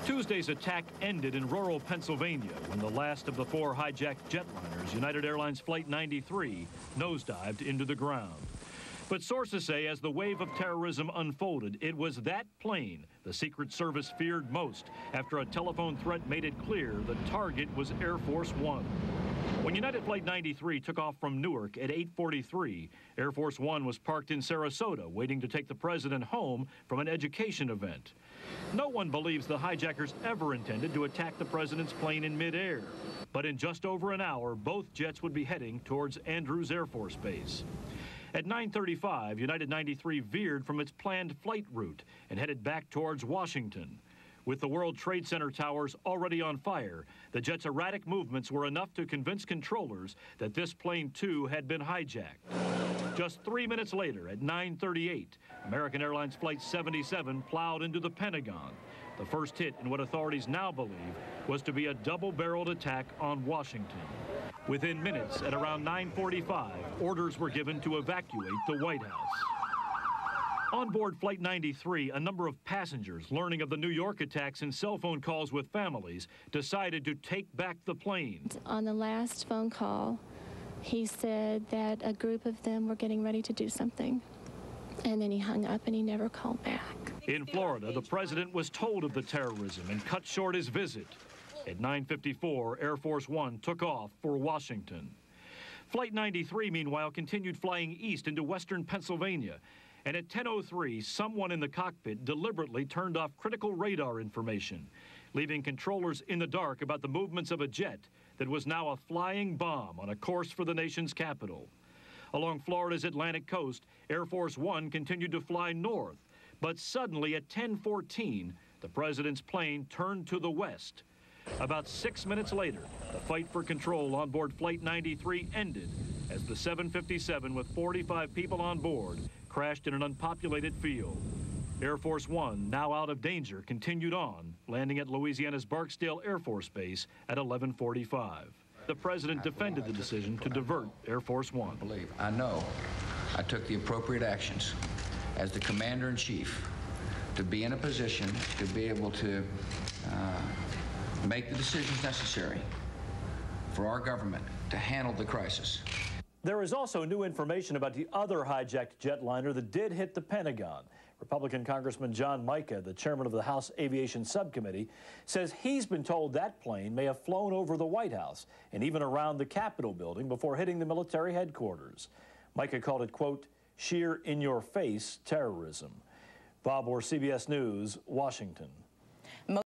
Tuesday's attack ended in rural Pennsylvania when the last of the 4 hijacked jetliners, United Airlines Flight 93, nosedived into the ground. But sources say as the wave of terrorism unfolded, it was that plane the Secret Service feared most after a telephone threat made it clear the target was Air Force One. When United Flight 93 took off from Newark at 8:43, Air Force One was parked in Sarasota, waiting to take the president home from an education event. No one believes the hijackers ever intended to attack the president's plane in midair. But in just over an hour, both jets would be heading towards Andrews Air Force Base. At 9:35, United 93 veered from its planned flight route and headed back towards Washington. With the World Trade Center towers already on fire, the jet's erratic movements were enough to convince controllers that this plane, too, had been hijacked. Just 3 minutes later, at 9:38, American Airlines Flight 77 plowed into the Pentagon. The first hit in what authorities now believe was to be a double-barreled attack on Washington. Within minutes, at around 9:45, orders were given to evacuate the White House. On board Flight 93, a number of passengers, learning of the New York attacks and cell phone calls with families, decided to take back the plane. On the last phone call, he said that a group of them were getting ready to do something. And then he hung up and he never called back. In Florida, the president was told of the terrorism and cut short his visit. At 9:54, Air Force One took off for Washington. Flight 93, meanwhile, continued flying east into western Pennsylvania. And at 10:03, someone in the cockpit deliberately turned off critical radar information, leaving controllers in the dark about the movements of a jet that was now a flying bomb on a course for the nation's capital. Along Florida's Atlantic coast, Air Force One continued to fly north. But suddenly at 10:14, the president's plane turned to the west. About 6 minutes later, the fight for control on board Flight 93 ended as the 757 with 45 people on board crashed in an unpopulated field. Air Force One, now out of danger, continued on, landing at Louisiana's Barksdale Air Force Base at 11:45. The president defended the decision to divert Air Force One. I know I took the appropriate actions as the commander-in-chief to be in a position to be able to make the decisions necessary for our government to handle the crisis. There is also new information about the other hijacked jetliner that did hit the Pentagon. Republican Congressman John Mica, the chairman of the House Aviation Subcommittee, says he's been told that plane may have flown over the White House and even around the Capitol building before hitting the military headquarters. Mica called it, quote, sheer in-your-face terrorism. Bob Orr, CBS News, Washington.